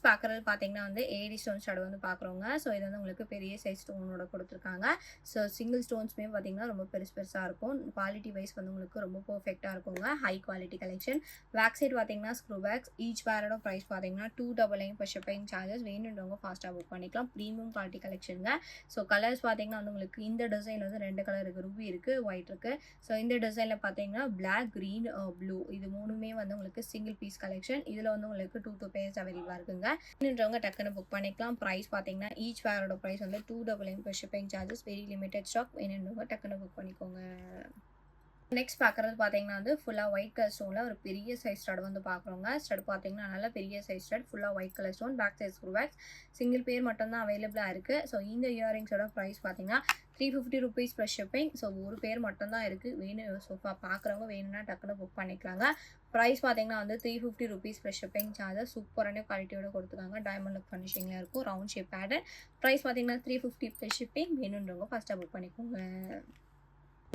பார்க்குறது பார்த்தீங்கன்னா வந்து ஏடி ஸ்டோன் ஸ்டட் வந்து பார்க்குறோங்க. ஸோ இது வந்து உங்களுக்கு பெரிய சைஸ் ஸ்டோனோட கொடுத்துருக்காங்க. ஸோ சிங்கிள் ஸ்டோன்ஸுமே பார்த்தீங்கன்னா ரொம்ப பெருசாக இருக்கும். குவாலிட்டி வைஸ் வந்து உங்களுக்கு ரொம்ப பர்ஃபெக்டாக இருக்குங்க. High quality collection. Back side பார்த்தீங்கன்னா ஸ்க்ரூ பேக்ஸ். ஈச் பேரோட ப்ரைஸ் பார்த்தீங்கன்னா $299 per ஷிப்பிங் சார்ஜஸ். வேணுன்றவங்க ஃபாஸ்ட்டாக புக் பண்ணிக்கலாம். ப்ரீமியம் குவாலிட்டி கலெக்ஷனுங்க. ஸோ கலர்ஸ் பார்த்தீங்கன்னா வந்து உங்களுக்கு இந்த டிசைன் வந்து 2 கலர் இருக்குது. ரூபி இருக்குது, ஒயிட் இருக்குது. ஸோ இந்த டிசைனில் பார்த்தீங்கன்னா பிளாக், க்ரீன், ப்ளூ இது மூணுமே வந்து உங்களுக்கு சிங்கிள் பீஸ் கலெக்ஷன். இதில் வந்து உங்களுக்கு 2 பேர்ஸ் அவைலபிளாக இருக்குங்க. வேணுன்றவங்க டக்குன்னு புக் பண்ணிக்கலாம். ப்ரைஸ் பார்த்தீங்கன்னா ஈச் பேரோட ப்ரைஸ் வந்து $299 per shipping charges. Very limited stock. வேணுன்றவங்க டக்குன்னு புக் பண்ணிக்கோங்க. நெக்ஸ்ட் பார்க்குறது பார்த்தீங்கன்னா வந்து ஃபுல்லாக ஒயிட் கலர் ஸ்டோனில் ஒரு பெரிய சைஸ் ஸ்டட் வந்து பார்க்குறோங்க. ஸ்டட் பார்த்தீங்கன்னா நல்ல பெரிய சைஸ் ஸ்டட் ஃபுல்லாக white colour stone, back side screw backs, single pair மட்டும் தான் அவைலபிளாக இருக்குது. ஸோ இந்த இயரிங்ஸோட ப்ரைஸ் பார்த்தீங்கன்னா ₹350 ப்ளஸ் ஷிப்பிங். ஸோ ஒரு பேர் மட்டும் தான் இருக்குது. வேணும் சோஃபா பார்க்குறவங்க வேணும்னா டக்குன்னு புக் பண்ணிக்கலாங்க. ப்ரைஸ் பார்த்தீங்கன்னா வந்து ₹350 ப்ளஸ் ஷிப்பிங் சார்ஜஸ். சூப்பரான குவாலிட்டியோட கொடுத்துருக்காங்க. டைமண்ட் லுக் ஃபினிஷிங்கில் இருக்கும். Round shape pattern. ப்ரைஸ் பார்த்தீங்கன்னா ₹350 ப்ளஸ் ஷிப்பிங். வேணுன்றவங்க ஃபஸ்ட்டாக புக் பண்ணிக்கோங்க.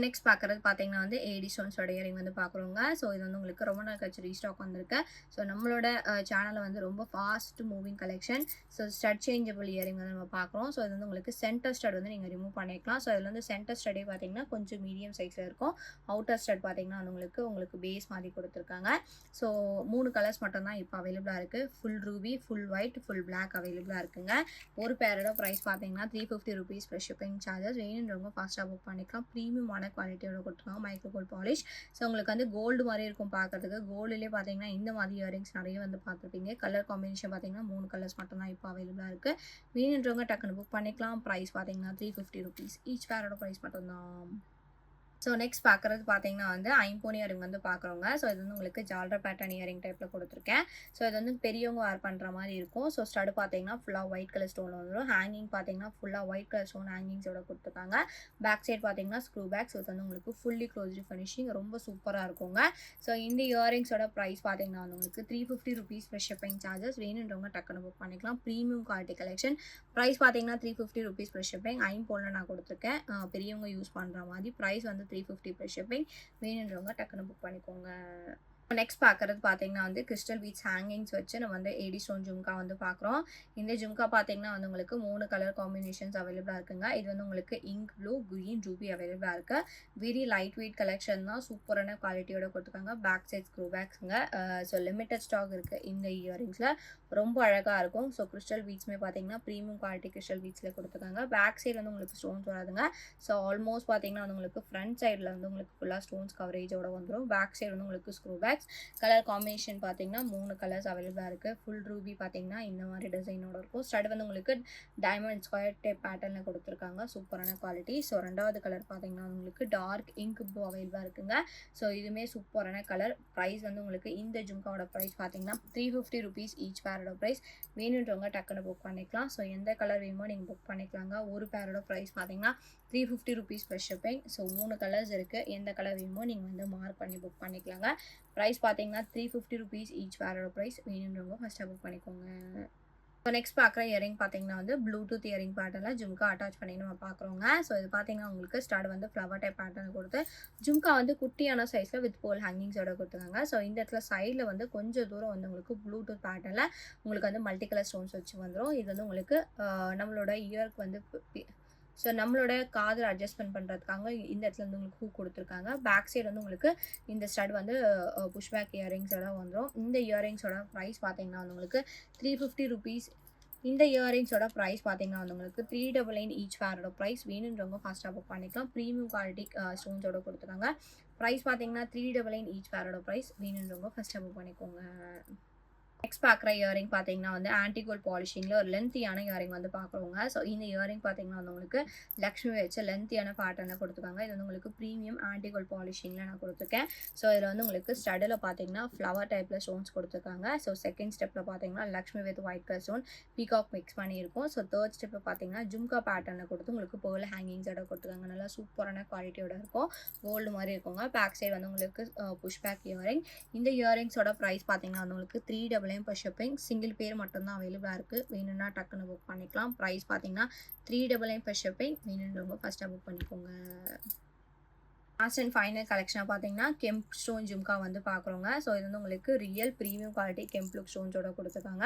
நெக்ஸ்ட் பார்க்குறது பார்த்தீங்கன்னா வந்து ஏடி ஸ்டோன்ஸோட இயரிங் வந்து பார்க்குறோங்க. ஸோ இது வந்து உங்களுக்கு ரொம்ப நாள் கழிச்சு ரீஸ்டாக் வந்திருக்கு. ஸோ நம்மளோட சேனலில் வந்து ரொம்ப fast moving collection. So stud changeable earring வந்து நம்ம பார்க்குறோம். ஸோ இது வந்து உங்களுக்கு சென்டர் ஸ்டட் வந்து நீங்கள் ரிமூவ் பண்ணிக்கலாம். ஸோ இதில் வந்து சென்டர் ஸ்டடே பார்த்தீங்கன்னா கொஞ்சம் மீடியம் சைஸில் இருக்கும். அவுட்டர் ஸ்டட் பார்த்தீங்கன்னா உங்களுக்கு பேஸ் மாதிரி கொடுத்துருக்காங்க. ஸோ 3 கலர்ஸ் மட்டும் தான் இப்போ அவைலபிளாக இருக்குது. Full ruby, full white, full black அவைலபிளாக இருக்குங்க. ஒரு பேரோட ப்ரைஸ் பார்த்தீங்கன்னா ₹350 ப்ளஸ் ஷிப்பிங் சார்ஜஸ். வேணுன்றவங்க ஃபாஸ்ட்டாக புக் பண்ணிக்கலாம். ப்ரீமியமான குவாலிட்டியோட கொடுத்துருக்காங்க. Micro gold polish. ஸோ உங்களுக்கு வந்து கோல்டு மாதிரி இருக்கும் பார்க்கறதுக்கு. கோல்டுலேயே பார்த்தீங்கன்னா இந்த மாதிரி இயரிங்ஸ் நிறைய வந்து பார்த்துருப்பீங்க. கலர் காம்பினேஷன் பார்த்தீங்கன்னா 3 கலர்ஸ் மட்டும் தான் இப்போ அவைலபிளாக இருக்குது. வேணுன்றவங்க டக்குன்னு புக் பண்ணிக்கலாம். ப்ரைஸ் பார்த்தீங்கன்னா ₹350 ஈச் பேரோட ப்ரைஸ் மட்டும்தான். ஸோ நெக்ஸ்ட் பார்க்குறது பார்த்தீங்கன்னா வந்து ஐம்பொன் இயரிங் வந்து பார்க்குறோங்க. ஸோ இது வந்து உங்களுக்கு ஜால்ரா பேட்டர்ன் இயரிங் டைப்பில் கொடுத்துருக்கேன். ஸோ இது வந்து பெரியவங்க வேர் பண்ணுற மாதிரி இருக்கும். ஸோ ஸ்டட் பார்த்தீங்கன்னா ஃபுல்லாக ஒயிட் கலர் ஸ்டோனில் வந்துடும். ஹேங்கிங் பார்த்தீங்கன்னா ஃபுல்லாக ஒயிட் கலர் ஸ்டோன் ஹேங்கிங்ஸோட கொடுத்துருக்காங்க. பேக் சைட் பார்த்தீங்கன்னா ஸ்க்ரூ பேக். ஸோ இது வந்து உங்களுக்கு ஃபுல்லி க்ளோஸ்டு ஃபினிஷிங் ரொம்ப சூப்பராக இருக்குங்க. ஸோ இந்த இயரிங்ஸோட ப்ரைஸ் பார்த்தீங்கன்னா வந்து உங்களுக்கு ₹350 ப்ளஸ் ஷிப்பிங் சார்ஜஸ். வேணுன்றவங்க டக்குன்னு புக் பண்ணிக்கலாம். Premium quality collection. ப்ரைஸ் பார்த்தீங்கன்னா ₹350 ப்ளஸ் ஷிப்பிங். ஐம்பொன்னில் நான் கொடுத்துருக்கேன். பெரியவங்க யூஸ் பண்ணுற மாதிரி. ப்ரைஸ் வந்து ₹350 ப்ளஸ் ஷிப்பிங். வேணுன்றவங்க டக்குன்னு புக் பண்ணிக்கோங்க. நெக்ஸ்ட் பார்க்குறது பார்த்தீங்கன்னா வந்து கிறிஸ்டல் பீட்ஸ் ஹேங்கிங்ஸ் வச்சு நம்ம வந்து ஏடி ஸ்டோன் ஜும்கா வந்து பார்க்குறோம். இந்த ஜும்கா பார்த்தீங்கன்னா வந்து உங்களுக்கு 3 கலர் காம்பினேஷன்ஸ் அவைலபிளாக இருக்குங்க. இது வந்து உங்களுக்கு இங்க் ப்ளூ, க்ரீன், ரூபி அவைலபிளாக இருக்குது. வெரி லைட் வெயிட் கலெக்ஷன் தான். சூப்பரான குவாலிட்டியோட கொடுத்துருக்காங்க. பேக் சைட் ஸ்க்ரூ பேக்ஸுங்க. ஸோ லிமிட்டட் ஸ்டாக் இருக்குது இந்த இயரிங்ஸில். ரொம்ப அழகாக இருக்கும். ஸோ கிறிஸ்டல் பீட்ஸுமே பார்த்தீங்கன்னா ப்ரீமியம் குவாலிட்டி கிறிஸ்டல் பீட்ஸில் கொடுத்துருக்காங்க. பேக் சைடு வந்து உங்களுக்கு ஸ்டோன்ஸ் வராதுங்க. ஸோ ஆல்மோஸ்ட் பார்த்தீங்கன்னா வந்து உங்களுக்கு ஃப்ரண்ட் சைடில் வந்து உங்களுக்கு ஃபுல்லாக ஸ்டோன்ஸ் கவரேஜோட வந்துடும். பேக் சைடு வந்து உங்களுக்கு ஸ்க்ரூ பேக். கலர் காம்பினேஷன் பார்த்தீங்கன்னா 3 கலர்ஸ் அவைலபிளாக இருக்குது. ஃபுல் ரூபி பார்த்தீங்கன்னா இந்த மாதிரி டிசைனோட இருக்கும். ஸ்டட் வந்து உங்களுக்கு டைமண்ட் ஸ்கொயர் டேப் பேட்டர்னில் கொடுத்துருக்காங்க. சூப்பரான குவாலிட்டி. ஸோ 2வது கலர் பார்த்தீங்கன்னா உங்களுக்கு டார்க் இங்க் ப்ளூ அவைலபிளாக இருக்குங்க. ஸோ இதுவுமே சூப்பரான கலர். ப்ரைஸ் வந்து உங்களுக்கு இந்த ஜும்காவோட ப்ரைஸ் பார்த்தீங்கன்னா ₹350 ஈச் பேரோட ப்ரைஸ். வேணுன்றவங்க டக்குன்னு புக் பண்ணிக்கலாம். ஸோ எந்த கலர் வேணுமோ நீங்கள் புக் பண்ணிக்கலாங்க. ஒரு பேரோட ப்ரைஸ் பார்த்தீங்கன்னா ₹350 ப்ளஸ் ஷிப்பிங். ஸோ 3 கலர்ஸ் இருக்குது. எந்த கலர் வேணுமோ நீங்கள் வந்து மார்க் பண்ணி புக் பண்ணிக்கலாங்க. ப்ரைஸ் பார்த்தீங்கன்னா ₹350 ஈச் பேரோட ப்ரைஸ். வேணுன்றவங்க ஃபஸ்ட்டாக புக் பண்ணிக்கோங்க. ஸோ நெக்ஸ்ட் பார்க்குற இயரிங் பார்த்தீங்கன்னா வந்து ப்ளூடூத் இயரிங் பேட்டர்னில் ஜும்கா அட்டாச் பண்ணி நம்ம பார்க்குறோங்க. ஸோ இது பார்த்தீங்கன்னா உங்களுக்கு ஸ்டார்ட் வந்து ஃப்ளவர் டைப் பேட்டர்ன் கொடுத்து ஜும்கா வந்து குட்டியான சைஸில் வித் போல் ஹேங்கிங்ஸோட கொடுத்துருக்காங்க. ஸோ இந்த இடத்துல சைடில் வந்து கொஞ்சம் தூரம் வந்து உங்களுக்கு ப்ளூடூத் பேட்டர்னில் உங்களுக்கு வந்து மல்டி கலர் ஸ்டோன்ஸ் வச்சு வந்துடும். இது வந்து உங்களுக்கு நம்மளோட இயருக்கு வந்து ஸோ நம்மளோட காதில் அட்ஜஸ்ட்மெண்ட் பண்ணுறதுக்காக இந்த இடத்துல வந்து உங்களுக்கு ஹூக் கொடுத்துருக்காங்க. பேக் சைடு வந்து உங்களுக்கு இந்த ஸ்டட் வந்து புஷ்பேக் இயரிங்ஸோட வந்துடும். இந்த இயரிங்ஸோட ப்ரைஸ் பார்த்தீங்கன்னா வந்து உங்களுக்கு ₹350. இந்த இயரிங்ஸோட ப்ரைஸ் பார்த்தீங்கன்னா வந்து உங்களுக்கு 399 ஈச் பேரோட ப்ரைஸ். வேணுன்றவங்க ஃபாஸ்ட்டாக புக் பண்ணிக்கலாம். ப்ரீமியம் குவாலிட்டி ஸ்டோன்ஸோட கொடுத்துருக்காங்க. ப்ரைஸ் பார்த்தீங்கன்னா 399 ஈச் பேரோட ப்ரைஸ். வேணுன்றவங்க ஃபஸ்ட்டாக புக் பண்ணிக்கோங்க. நெக்ஸ்ட் பார்க்குற இயரிங் பார்த்தீங்கன்னா வந்து ஆன்டிகோல்ட் பாலிஷிங்கில் ஒரு லென்த்தியான இயரிங் வந்து பார்க்குறோங்க. ஸோ இந்த இயரிங் பார்த்தீங்கன்னா வந்து உங்களுக்கு லக்ஷ்மி வச்ச லென்த்தியான பேட்டர்னில் கொடுத்துருக்காங்க. இது வந்து உங்களுக்கு ப்ரீமியம் ஆன்டிகோல்ட் பாலிஷிங்கில் நான் கொடுத்துருக்கேன். ஸோ இதில் வந்து உங்களுக்கு ஸ்டடில் பார்த்தீங்கன்னா ஃப்ளவர் டைப்பில் ஸ்டோன்ஸ் கொடுத்துருக்காங்க. ஸோ செகண்ட் ஸ்டெப்பில் பார்த்தீங்கன்னா Lakshmi with white colour stone peacock mix பண்ணியிருக்கும். ஸோ தேர்ட் ஸ்டெப்பில் பார்த்தீங்கன்னா ஜும்கா பேட்டர்னில் கொடுத்து உங்களுக்கு பேர்ல் ஹேங்கிங்ஸோட கொடுத்துருக்காங்க. நல்லா சூப்பரான குவாலிட்டியோட இருக்கும். கோல்டு மாதிரி இருக்குங்க. பேக் சைடு வந்து உங்களுக்கு புஷ்பேக் இயரிங். இந்த இயரிங்ஸோட ப்ரைஸ் பார்த்தீங்கன்னா வந்து உங்களுக்கு 399 per ஷிப்பிங். சிங்கிள் பேர் மட்டும்தான் அவைலபிளாக இருக்குது. வேணும்னா டக்குன்னு புக் பண்ணிக்கலாம். ப்ரைஸ் பார்த்தீங்கன்னா 399 per ஷிப்பிங். வேணுன்றவங்க ஃபஸ்ட்டாக புக் பண்ணிக்கோங்க. லாஸ்ட் அண்ட் ஃபைனல் கலெக்ஷனாக பார்த்தீங்கன்னா கெம்ப் ஸ்டோன் ஜும்கா வந்து பார்க்குறோங்க. ஸோ இது வந்து உங்களுக்கு ரியல் ப்ரீமியம் குவாலிட்டி கெம்ப் லுக் ஸ்டோன்ஸோட கொடுத்துருக்காங்க.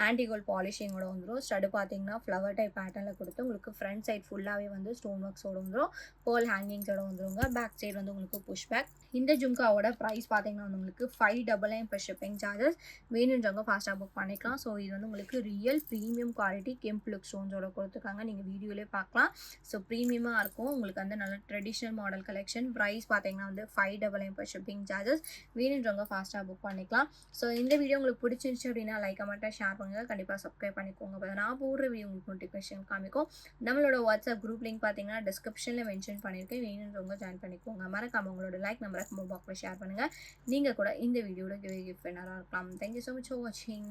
ஆன்டிகோல்ட் பாலிஷிங்கோட வந்துடும். ஸ்டடு பார்த்தீங்கன்னா ஃப்ளவர் டைப் பேட்டர்னில் கொடுத்து உங்களுக்கு ஃப்ரண்ட் சைட் ஃபுல்லாகவே வந்து ஸ்டோன் ஒர்க்ஸோட வந்துடும். பேர்ல் ஹேங்கிங்ஸோட வந்துருங்க. பேக் சைடு வந்து உங்களுக்கு புஷ் பேக். இந்த ஜும்காவோட ப்ரைஸ் பார்த்தீங்கன்னா வந்து உங்களுக்கு 599 per ஷிப்பிங் சார்ஜஸ். வேணுன்றவங்க ஃபாஸ்ட்டாக புக் பண்ணிக்கலாம். ஸோ இது வந்து உங்களுக்கு ரியல் ப்ரீமியம் குவாலிட்டி கெம்ப் லுக் ஸ்டோன்ஸோட கொடுத்துருக்காங்க. நீங்கள் வீடியோலேயே பார்க்கலாம். ஸோ ப்ரீமியமாக இருக்கும். உங்களுக்கு வந்து நல்ல ட்ரெடிஷ்னல் மாடல் கலெக்ஷன் ப்ரைஸ் பார்த்தீங்கன்னா வந்து 599 per shipping charges. வேணுன்றவங்க ஃபாஸ்ட்டாக புக் பண்ணிக்கலாம். ஸோ இந்த வீடியோ உங்களுக்கு பிடிச்சிருந்துச்சு அப்படின்னா லைக் கமெண்ட்டாக ஷேர் பண்ணுங்கள். கண்டிப்பாக சப்ஸ்கிரைப் பண்ணிக்கோங்க. அப்போ நான் போடுற வீடியோ உங்களுக்கு நோட்டிஃபிகேஷன் காமிக்கும். நம்மளோட வாட்ஸ்அப் குரூப் லிங்க் பார்த்தீங்கன்னா டிஸ்கிரிப்ஷனில் மென்ஷன் பண்ணியிருக்கேன். வேணுன்றவங்க ஜாயின் பண்ணிக்கோங்க. மறக்காம உங்களோட லைக் நம்பரை கமெண்ட் பாக்ஸில் ஷேர் பண்ணுங்கள். நீங்கள் கூட இந்த வீடியோட கிஃப்ட் வின்னராக இருக்கலாம். தேங்க்யூ ஸோ மச் ஃபார் வாட்சிங்.